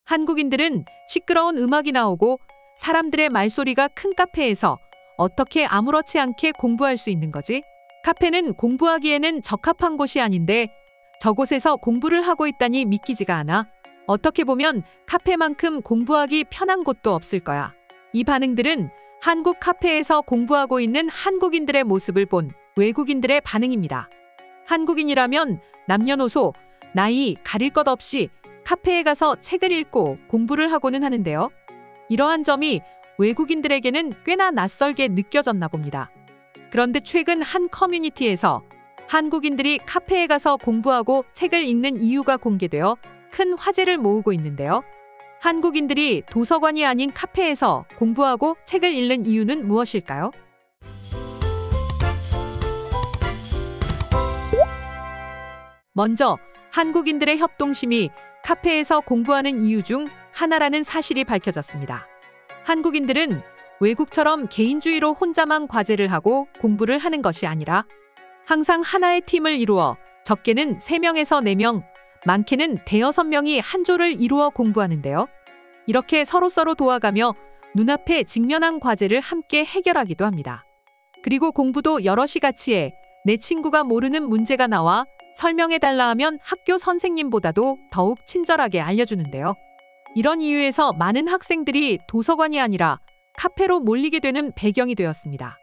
한국인들은 시끄러운 음악이 나오고 사람들의 말소리가 큰 카페에서 어떻게 아무렇지 않게 공부할 수 있는 거지? 카페는 공부하기에는 적합한 곳이 아닌데 저곳에서 공부를 하고 있다니 믿기지가 않아. 어떻게 보면 카페만큼 공부하기 편한 곳도 없을 거야. 이 반응들은 한국 카페에서 공부하고 있는 한국인들의 모습을 본 외국인들의 반응입니다. 한국인이라면 남녀노소, 나이 가릴 것 없이 카페에 가서 책을 읽고 공부를 하고는 하는데요. 이러한 점이 외국인들에게는 꽤나 낯설게 느껴졌나 봅니다. 그런데 최근 한 커뮤니티에서 한국인들이 카페에 가서 공부하고 책을 읽는 이유가 공개되어 큰 화제를 모으고 있는데요. 한국인들이 도서관이 아닌 카페에서 공부하고 책을 읽는 이유는 무엇일까요? 먼저 한국인들의 협동심이 카페에서 공부하는 이유 중 하나라는 사실이 밝혀졌습니다. 한국인들은 외국처럼 개인주의로 혼자만 과제를 하고 공부를 하는 것이 아니라 항상 하나의 팀을 이루어 적게는 3명에서 4명, 많게는 대여섯 명이 한 조를 이루어 공부하는데요. 이렇게 서로서로 도와가며 눈앞에 직면한 과제를 함께 해결하기도 합니다. 그리고 공부도 여럿이 같이 해 내 친구가 모르는 문제가 나와 설명해달라 하면 학교 선생님보다도 더욱 친절하게 알려주는데요. 이런 이유에서 많은 학생들이 도서관이 아니라 카페로 몰리게 되는 배경이 되었습니다.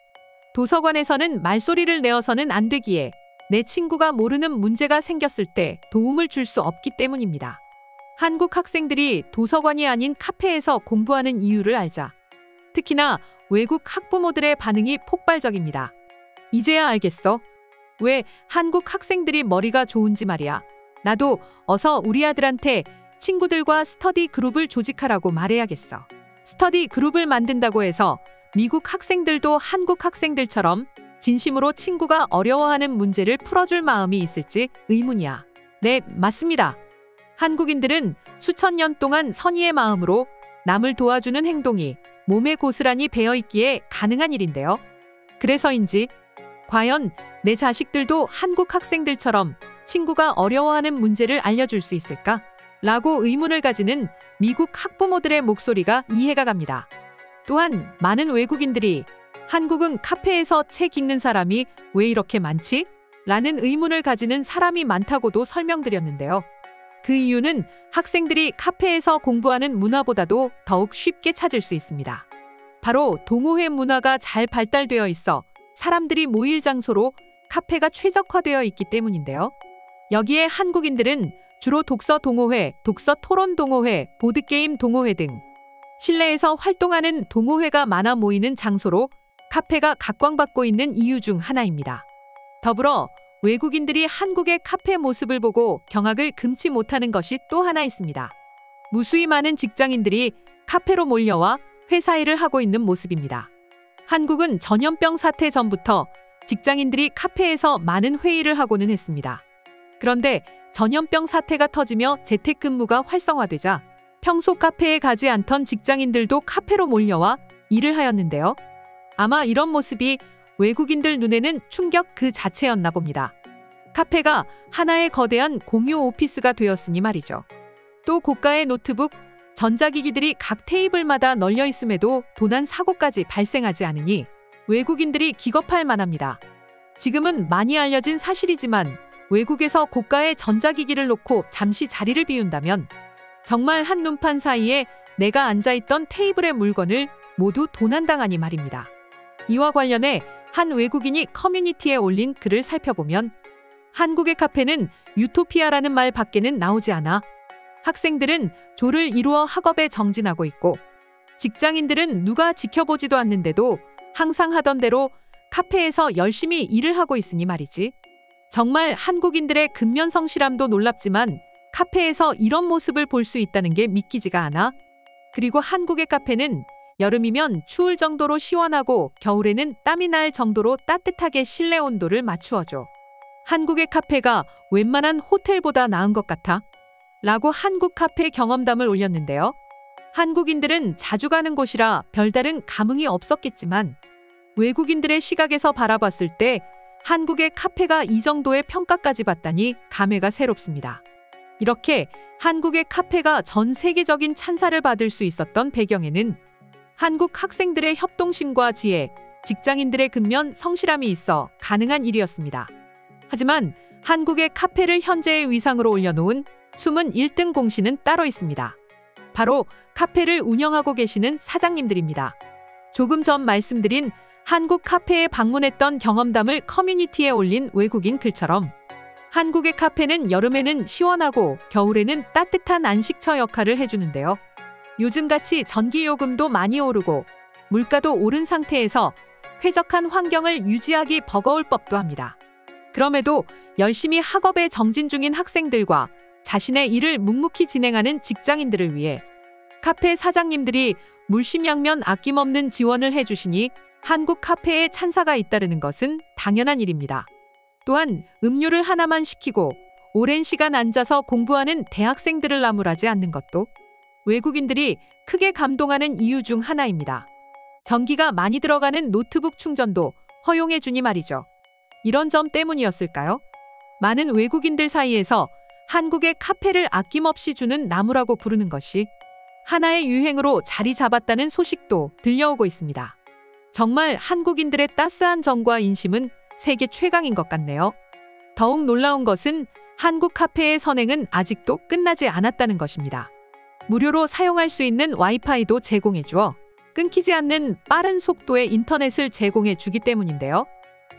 도서관에서는 말소리를 내어서는 안 되기에 내 친구가 모르는 문제가 생겼을 때 도움을 줄 수 없기 때문입니다. 한국 학생들이 도서관이 아닌 카페에서 공부하는 이유를 알자 특히나 외국 학부모들의 반응이 폭발적입니다. 이제야 알겠어? 왜 한국 학생들이 머리가 좋은지 말이야. 나도 어서 우리 아들한테 친구들과 스터디 그룹을 조직하라고 말해야겠어. 스터디 그룹을 만든다고 해서 미국 학생들도 한국 학생들처럼 진심으로 친구가 어려워하는 문제를 풀어줄 마음이 있을지 의문이야. 네, 맞습니다. 한국인들은 수천 년 동안 선의의 마음으로 남을 도와주는 행동이 몸에 고스란히 배어있기에 가능한 일인데요. 그래서인지 과연 내 자식들도 한국 학생들처럼 친구가 어려워하는 문제를 알려줄 수 있을까? 라고 의문을 가지는 미국 학부모들의 목소리가 이해가 갑니다. 또한 많은 외국인들이 한국은 카페에서 책 읽는 사람이 왜 이렇게 많지? 라는 의문을 가지는 사람이 많다고도 설명드렸는데요. 그 이유는 학생들이 카페에서 공부하는 문화보다도 더욱 쉽게 찾을 수 있습니다. 바로 동호회 문화가 잘 발달되어 있어 사람들이 모일 장소로 카페가 최적화되어 있기 때문인데요. 여기에 한국인들은 주로 독서 동호회, 독서 토론 동호회, 보드게임 동호회 등 실내에서 활동하는 동호회가 많아 모이는 장소로 카페가 각광받고 있는 이유 중 하나입니다. 더불어 외국인들이 한국의 카페 모습을 보고 경악을 금치 못하는 것이 또 하나 있습니다. 무수히 많은 직장인들이 카페로 몰려와 회사 일을 하고 있는 모습입니다. 한국은 전염병 사태 전부터 직장인들이 카페에서 많은 회의를 하고는 했습니다. 그런데 전염병 사태가 터지며 재택근무가 활성화되자 평소 카페에 가지 않던 직장인들도 카페로 몰려와 일을 하였는데요. 아마 이런 모습이 외국인들 눈에는 충격 그 자체였나 봅니다. 카페가 하나의 거대한 공유 오피스가 되었으니 말이죠. 또 고가의 노트북, 전자기기들이 각 테이블마다 널려 있음에도 도난 사고까지 발생하지 않으니 외국인들이 기겁할 만합니다. 지금은 많이 알려진 사실이지만 외국에서 고가의 전자기기를 놓고 잠시 자리를 비운다면 정말 한눈판 사이에 내가 앉아있던 테이블의 물건을 모두 도난당하니 말입니다. 이와 관련해 한 외국인이 커뮤니티에 올린 글을 살펴보면 한국의 카페는 유토피아라는 말 밖에는 나오지 않아 학생들은 조를 이루어 학업에 정진하고 있고 직장인들은 누가 지켜보지도 않는데도 항상 하던 대로 카페에서 열심히 일을 하고 있으니 말이지. 정말 한국인들의 근면성실함도 놀랍지만 카페에서 이런 모습을 볼 수 있다는 게 믿기지가 않아. 그리고 한국의 카페는 여름이면 추울 정도로 시원하고 겨울에는 땀이 날 정도로 따뜻하게 실내 온도를 맞추어줘. 한국의 카페가 웬만한 호텔보다 나은 것 같아. 라고 한국 카페 경험담을 올렸는데요. 한국인들은 자주 가는 곳이라 별다른 감흥이 없었겠지만 외국인들의 시각에서 바라봤을 때 한국의 카페가 이 정도의 평가까지 받다니 감회가 새롭습니다. 이렇게 한국의 카페가 전 세계적인 찬사를 받을 수 있었던 배경에는 한국 학생들의 협동심과 지혜, 직장인들의 근면, 성실함이 있어 가능한 일이었습니다. 하지만 한국의 카페를 현재의 위상으로 올려놓은 숨은 1등 공신은 따로 있습니다. 바로 카페를 운영하고 계시는 사장님들입니다. 조금 전 말씀드린 한국 카페에 방문했던 경험담을 커뮤니티에 올린 외국인 글처럼 한국의 카페는 여름에는 시원하고 겨울에는 따뜻한 안식처 역할을 해주는데요. 요즘같이 전기요금도 많이 오르고 물가도 오른 상태에서 쾌적한 환경을 유지하기 버거울 법도 합니다. 그럼에도 열심히 학업에 정진 중인 학생들과 자신의 일을 묵묵히 진행하는 직장인들을 위해 카페 사장님들이 물심양면 아낌없는 지원을 해주시니 한국 카페에 찬사가 잇따르는 것은 당연한 일입니다. 또한 음료를 하나만 시키고 오랜 시간 앉아서 공부하는 대학생들을 나무라지 않는 것도 외국인들이 크게 감동하는 이유 중 하나입니다. 전기가 많이 들어가는 노트북 충전도 허용해 주니 말이죠. 이런 점 때문이었을까요? 많은 외국인들 사이에서 한국의 카페를 아낌없이 주는 나무라고 부르는 것이 하나의 유행으로 자리 잡았다는 소식도 들려오고 있습니다. 정말 한국인들의 따스한 정과 인심은 세계 최강인 것 같네요. 더욱 놀라운 것은 한국 카페의 선행은 아직도 끝나지 않았다는 것입니다. 무료로 사용할 수 있는 와이파이도 제공해 주어 끊기지 않는 빠른 속도의 인터넷을 제공해 주기 때문인데요.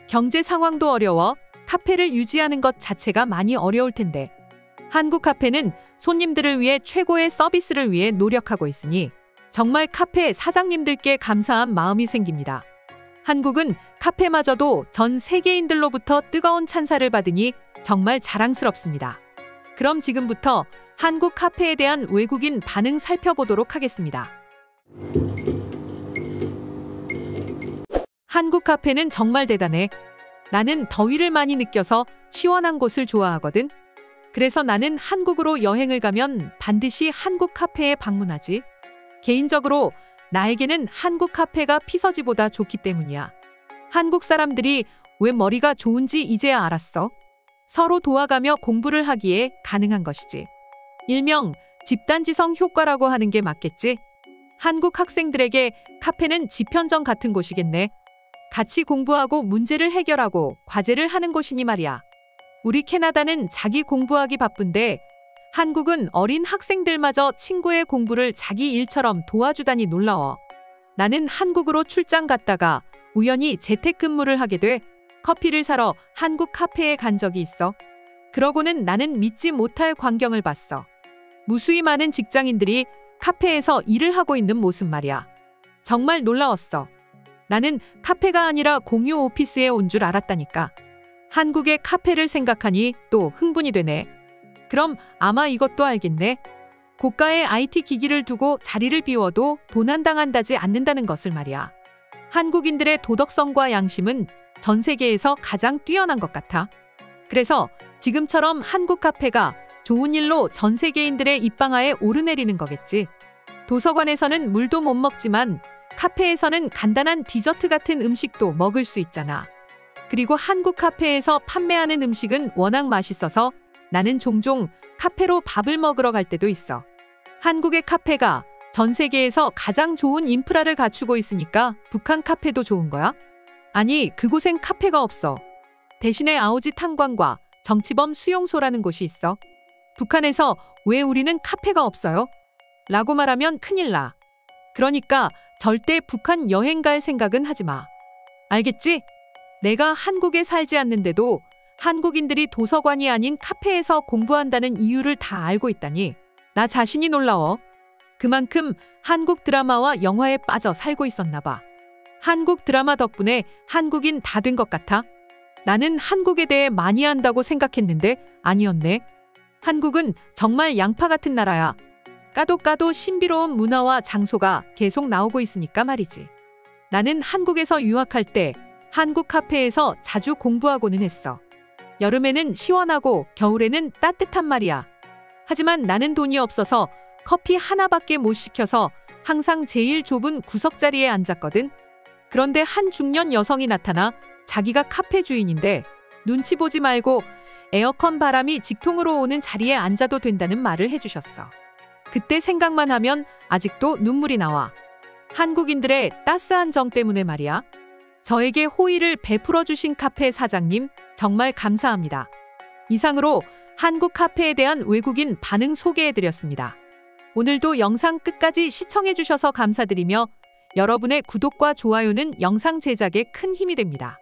경제 상황도 어려워 카페를 유지하는 것 자체가 많이 어려울 텐데 한국 카페는 손님들을 위해 최고의 서비스를 위해 노력하고 있으니 정말 카페 사장님들께 감사한 마음이 생깁니다. 한국은 카페마저도 전 세계인들로부터 뜨거운 찬사를 받으니 정말 자랑스럽습니다. 그럼 지금부터 한국 카페에 대한 외국인 반응 살펴보도록 하겠습니다. 한국 카페는 정말 대단해. 나는 더위를 많이 느껴서 시원한 곳을 좋아하거든. 그래서 나는 한국으로 여행을 가면 반드시 한국 카페에 방문하지. 개인적으로 나에게는 한국 카페가 피서지보다 좋기 때문이야. 한국 사람들이 왜 머리가 좋은지 이제야 알았어. 서로 도와가며 공부를 하기에 가능한 것이지. 일명 집단지성 효과라고 하는 게 맞겠지? 한국 학생들에게 카페는 지편정 같은 곳이겠네. 같이 공부하고 문제를 해결하고 과제를 하는 곳이니 말이야. 우리 캐나다는 자기 공부하기 바쁜데 한국은 어린 학생들마저 친구의 공부를 자기 일처럼 도와주다니 놀라워. 나는 한국으로 출장 갔다가 우연히 재택근무를 하게 돼 커피를 사러 한국 카페에 간 적이 있어. 그러고는 나는 믿지 못할 광경을 봤어. 무수히 많은 직장인들이 카페에서 일을 하고 있는 모습 말이야. 정말 놀라웠어. 나는 카페가 아니라 공유 오피스에 온 줄 알았다니까. 한국의 카페를 생각하니 또 흥분이 되네. 그럼 아마 이것도 알겠네. 고가의 IT 기기를 두고 자리를 비워도 도난당한다지 않는다는 것을 말이야. 한국인들의 도덕성과 양심은 전 세계에서 가장 뛰어난 것 같아. 그래서 지금처럼 한국 카페가 좋은 일로 전 세계인들의 입방아에 오르내리는 거겠지. 도서관에서는 물도 못 먹지만 카페에서는 간단한 디저트 같은 음식도 먹을 수 있잖아. 그리고 한국 카페에서 판매하는 음식은 워낙 맛있어서 나는 종종 카페로 밥을 먹으러 갈 때도 있어. 한국의 카페가 전 세계에서 가장 좋은 인프라를 갖추고 있으니까 북한 카페도 좋은 거야? 아니, 그곳엔 카페가 없어. 대신에 아오지 탄광과 정치범 수용소라는 곳이 있어. 북한에서 왜 우리는 카페가 없어요? 라고 말하면 큰일 나. 그러니까 절대 북한 여행 갈 생각은 하지 마. 알겠지? 내가 한국에 살지 않는데도 한국인들이 도서관이 아닌 카페에서 공부한다는 이유를 다 알고 있다니 나 자신이 놀라워. 그만큼 한국 드라마와 영화에 빠져 살고 있었나 봐. 한국 드라마 덕분에 한국인 다 된 것 같아. 나는 한국에 대해 많이 안다고 생각했는데 아니었네. 한국은 정말 양파 같은 나라야. 까도 신비로운 문화와 장소가 계속 나오고 있으니까 말이지. 나는 한국에서 유학할 때 한국 카페에서 자주 공부하고는 했어. 여름에는 시원하고 겨울에는 따뜻한 말이야. 하지만 나는 돈이 없어서 커피 하나밖에 못 시켜서 항상 제일 좁은 구석자리에 앉았거든. 그런데 한 중년 여성이 나타나 자기가 카페 주인인데 눈치 보지 말고 에어컨 바람이 직통으로 오는 자리에 앉아도 된다는 말을 해주셨어. 그때 생각만 하면 아직도 눈물이 나와. 한국인들의 따스한 정 때문에 말이야. 저에게 호의를 베풀어 주신 카페 사장님 정말 감사합니다. 이상으로 한국 카페에 대한 외국인 반응 소개해드렸습니다. 오늘도 영상 끝까지 시청해주셔서 감사드리며 여러분의 구독과 좋아요는 영상 제작에 큰 힘이 됩니다.